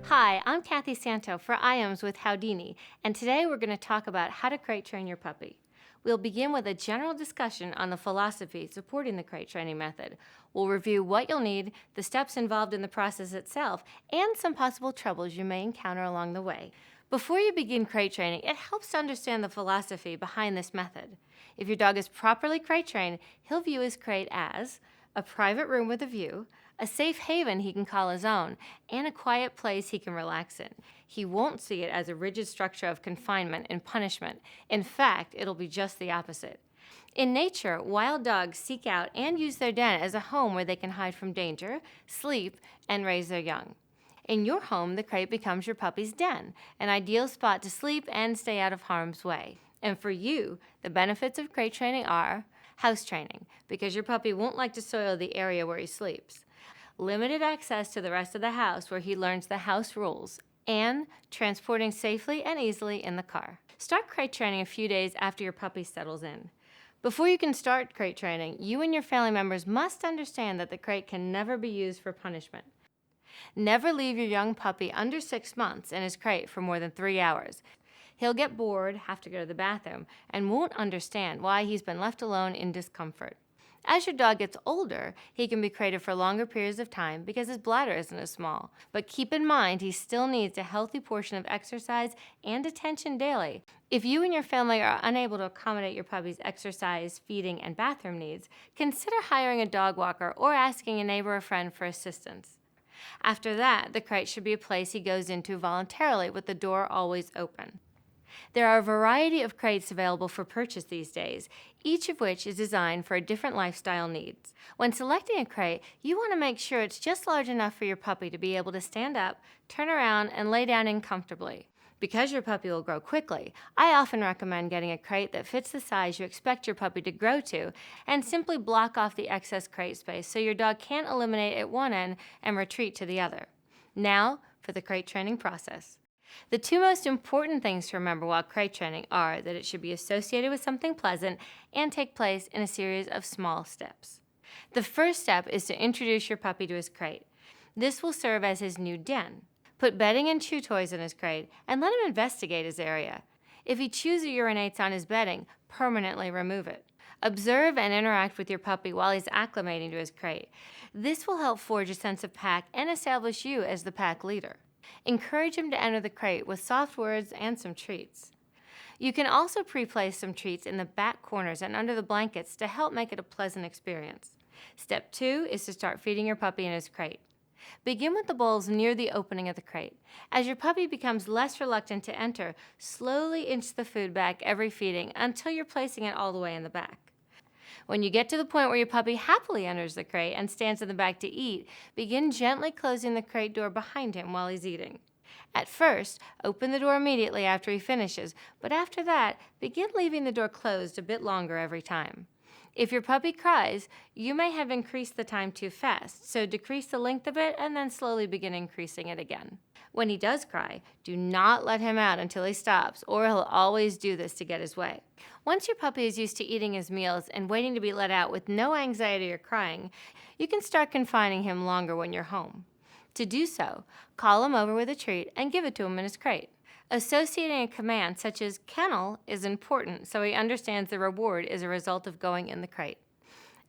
Hi, I'm Santo for IAMS with Howdini, and today we're going to talk about how to crate train your puppy. We'll begin with a general discussion on the philosophy supporting the crate training method. We'll review what you'll need, the steps involved in the process itself, and some possible troubles you may encounter along the way. Before you begin crate training, it helps to understand the philosophy behind this method. If your dog is properly crate trained, he'll view his crate as a private room with a view, a safe haven he can call his own, and a quiet place he can relax in. He won't see it as a rigid structure of confinement and punishment. In fact, it'll be just the opposite. In nature, wild dogs seek out and use their den as a home where they can hide from danger, sleep, and raise their young. In your home, the crate becomes your puppy's den, an ideal spot to sleep and stay out of harm's way. And for you, the benefits of crate training are house training, because your puppy won't like to soil the area where he sleeps, limited access to the rest of the house where he learns the house rules, and transporting safely and easily in the car. Start crate training a few days after your puppy settles in. Before you can start crate training, you and your family members must understand that the crate can never be used for punishment. Never leave your young puppy under 6 months in his crate for more than 3 hours. He'll get bored, have to go to the bathroom, and won't understand why he's been left alone in discomfort. As your dog gets older, he can be crated for longer periods of time because his bladder isn't as small. But keep in mind, he still needs a healthy portion of exercise and attention daily. If you and your family are unable to accommodate your puppy's exercise, feeding, and bathroom needs, consider hiring a dog walker or asking a neighbor or friend for assistance. After that, the crate should be a place he goes into voluntarily with the door always open. There are a variety of crates available for purchase these days, each of which is designed for a different lifestyle needs. When selecting a crate, you want to make sure it's just large enough for your puppy to be able to stand up, turn around, and lay down in comfortably. Because your puppy will grow quickly, I often recommend getting a crate that fits the size you expect your puppy to grow to and simply block off the excess crate space so your dog can't eliminate at one end and retreat to the other. Now for the crate training process. The two most important things to remember while crate training are that it should be associated with something pleasant and take place in a series of small steps. The first step is to introduce your puppy to his crate. This will serve as his new den. Put bedding and chew toys in his crate and let him investigate his area. If he chews or urinates on his bedding, permanently remove it. Observe and interact with your puppy while he's acclimating to his crate. This will help forge a sense of pack and establish you as the pack leader. Encourage him to enter the crate with soft words and some treats. You can also pre-place some treats in the back corners and under the blankets to help make it a pleasant experience. Step 2 is to start feeding your puppy in his crate. Begin with the bowls near the opening of the crate. As your puppy becomes less reluctant to enter, slowly inch the food back every feeding until you're placing it all the way in the back. When you get to the point where your puppy happily enters the crate and stands in the back to eat, begin gently closing the crate door behind him while he's eating. At first, open the door immediately after he finishes, but after that, begin leaving the door closed a bit longer every time. If your puppy cries, you may have increased the time too fast, so decrease the length a bit and then slowly begin increasing it again. When he does cry, do not let him out until he stops, or he'll always do this to get his way. Once your puppy is used to eating his meals and waiting to be let out with no anxiety or crying, you can start confining him longer when you're home. To do so, call him over with a treat and give it to him in his crate. Associating a command such as kennel is important so he understands the reward is a result of going in the crate.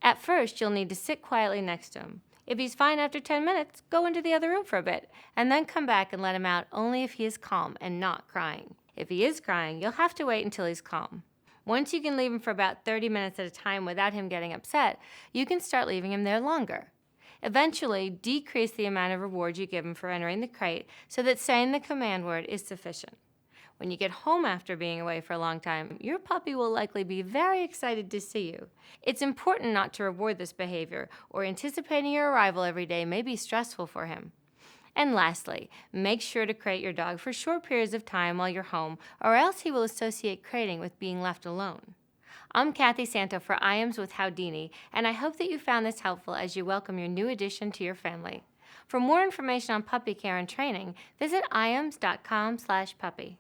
At first, you'll need to sit quietly next to him. If he's fine after 10 minutes, go into the other room for a bit, and then come back and let him out only if he is calm and not crying. If he is crying, you'll have to wait until he's calm. Once you can leave him for about 30 minutes at a time without him getting upset, you can start leaving him there longer. Eventually, decrease the amount of reward you give him for entering the crate so that saying the command word is sufficient. When you get home after being away for a long time, your puppy will likely be very excited to see you. It's important not to reward this behavior, or anticipating your arrival every day may be stressful for him. And lastly, make sure to crate your dog for short periods of time while you're home, or else he will associate crating with being left alone. I'm Santo for IAMS with Howdini, and I hope that you found this helpful as you welcome your new addition to your family. For more information on puppy care and training, visit iams.com/puppy.